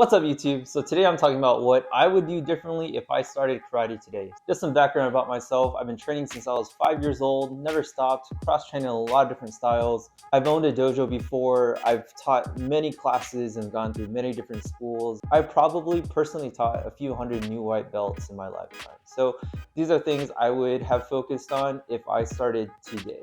What's up, YouTube? So today I'm talking about what I would do differently if I started karate today. Just some background about myself. I've been training since I was 5 years old, never stopped, cross-training a lot of different styles. I've owned a dojo before. I've taught many classes and gone through many different schools. I've probably personally taught a few hundred new white belts in my lifetime. So these are things I would have focused on if I started today.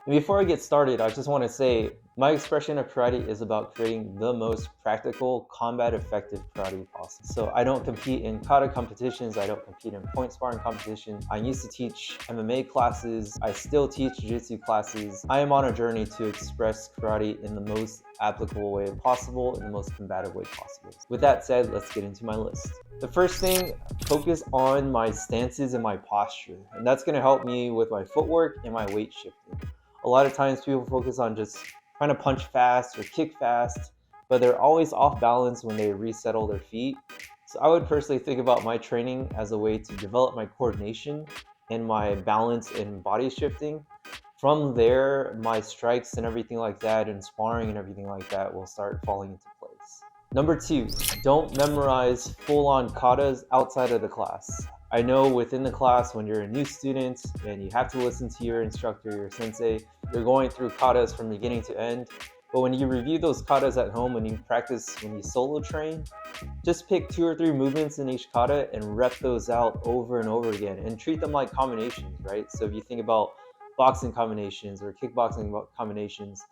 And before I get started, I just want to say my expression of karate is about creating the most practical, combat effective karate possible. So I don't compete in kata competitions, I don't compete in point sparring competitions. I used to teach MMA classes, I still teach jiu-jitsu classes. I am on a journey to express karate in the most applicable way possible, in the most combative way possible. With that said, let's get into my list. The first thing, focus on my stances and my posture. And that's going to help me with my footwork and my weight shifting. A lot of times people focus on just trying to punch fast or kick fast, but they're always off balance when they resettle their feet. So I would personally think about my training as a way to develop my coordination and my balance and body shifting. From there, my strikes and everything like that and sparring and everything like that will start falling into place. Number two, don't memorize full-on katas outside of the class. I know within the class, when you're a new student and you have to listen to your instructor, your sensei, you're going through katas from beginning to end. But when you review those katas at home, when you practice, when you solo train, just pick 2 or 3 movements in each kata and rep those out over and over again and treat them like combinations, right? So if you think about boxing combinations or kickboxing combinations,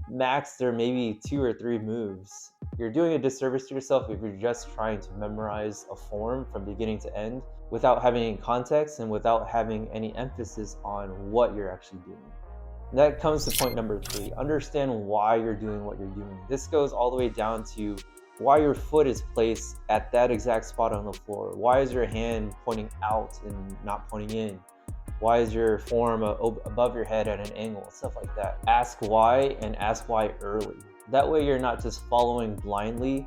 max there may be 2 or 3 moves. You're doing a disservice to yourself if you're just trying to memorize a form from beginning to end without having any context and without having any emphasis on what you're actually doing. That comes to point number 3. Understand why you're doing what you're doing. This goes all the way down to why your foot is placed at that exact spot on the floor. Why is your hand pointing out and not pointing in? Why is your form above your head at an angle? Stuff like that. Ask why, and ask why early. That way you're not just following blindly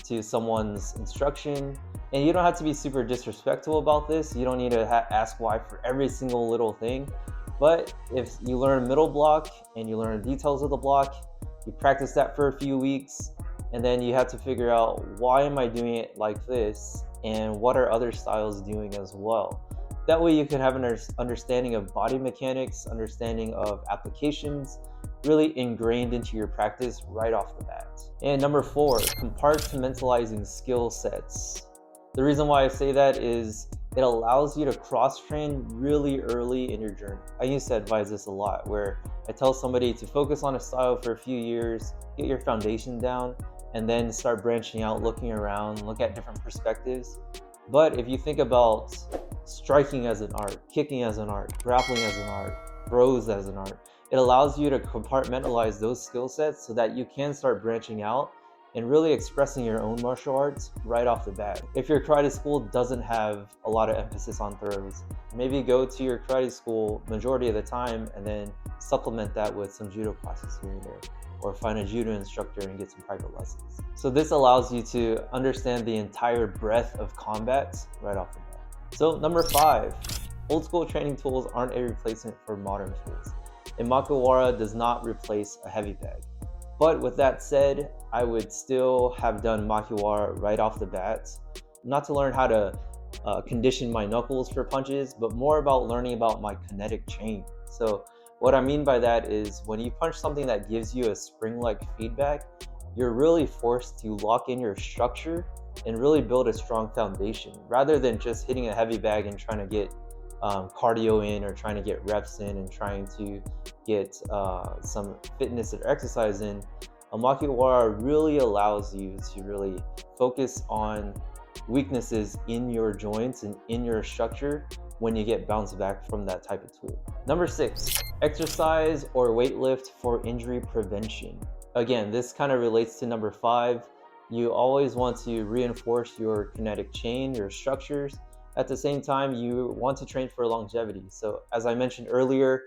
to someone's instruction. And you don't have to be super disrespectful about this. You don't need to ask why for every single little thing. But if you learn middle block and you learn details of the block, you practice that for a few weeks, and then you have to figure out, why am I doing it like this? And what are other styles doing as well? That way you can have an understanding of body mechanics, understanding of applications, really ingrained into your practice right off the bat. And number 4, compartmentalizing skill sets. The reason why I say that is it allows you to cross-train really early in your journey. I used to advise this a lot, where I tell somebody to focus on a style for a few years, get your foundation down, and then start branching out, looking around, look at different perspectives. But if you think about striking as an art, kicking as an art, grappling as an art, throws as an art, it allows you to compartmentalize those skill sets so that you can start branching out and really expressing your own martial arts right off the bat. If your karate school doesn't have a lot of emphasis on throws, maybe go to your karate school majority of the time and then supplement that with some judo classes here and there, or find a judo instructor and get some private lessons. So this allows you to understand the entire breadth of combat right off the bat. So number 5, old school training tools aren't a replacement for modern tools. A Makiwara does not replace a heavy bag. But with that said, I would still have done Makiwara right off the bat, not to learn how to condition my knuckles for punches, but more about learning about my kinetic chain. So what I mean by that is, when you punch something that gives you a spring-like feedback, you're really forced to lock in your structure and really build a strong foundation, rather than just hitting a heavy bag and trying to get cardio in, or trying to get reps in, and trying to get some fitness or exercise in. A Makiwara really allows you to really focus on weaknesses in your joints and in your structure when you get bounced back from that type of tool. Number 6, exercise or weight lift for injury prevention. Again, this kind of relates to number 5. You always want to reinforce your kinetic chain, your structures. At the same time, you want to train for longevity. So as I mentioned earlier,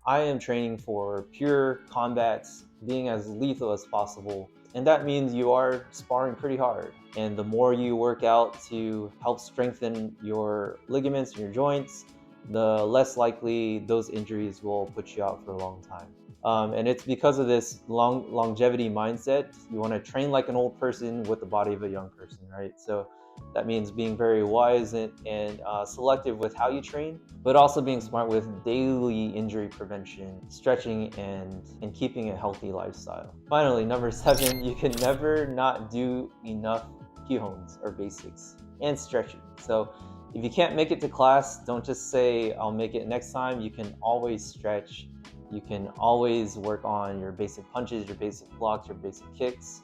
I am training for pure combat, being as lethal as possible. And that means you are sparring pretty hard. And the more you work out to help strengthen your ligaments and your joints, the less likely those injuries will put you out for a long time. And it's because of this longevity mindset. You want to train like an old person with the body of a young person, right? So that means being very wise and selective with how you train, but also being smart with daily injury prevention, stretching, and keeping a healthy lifestyle. Finally, number 7, you can never not do enough Kihons or basics and stretching. So if you can't make it to class, don't just say, I'll make it next time. You can always stretch. You can always work on your basic punches, your basic blocks, your basic kicks.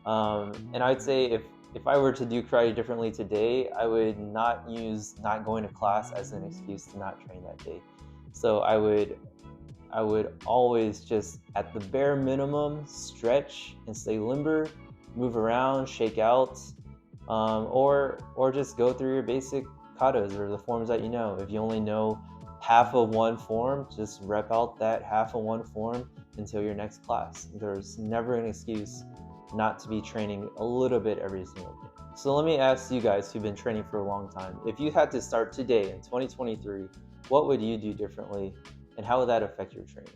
And I'd say if I were to do karate differently today, I would not use not going to class as an excuse to not train that day. So I would always just, at the bare minimum, stretch and stay limber, move around, shake out, or just go through your basic katas or the forms that you know. If you only know half of one form, just rep out that half of one form until your next class. There's never an excuse not to be training a little bit every single day. So let me ask you guys who've been training for a long time, if you had to start today in 2023, what would you do differently and how would that affect your training?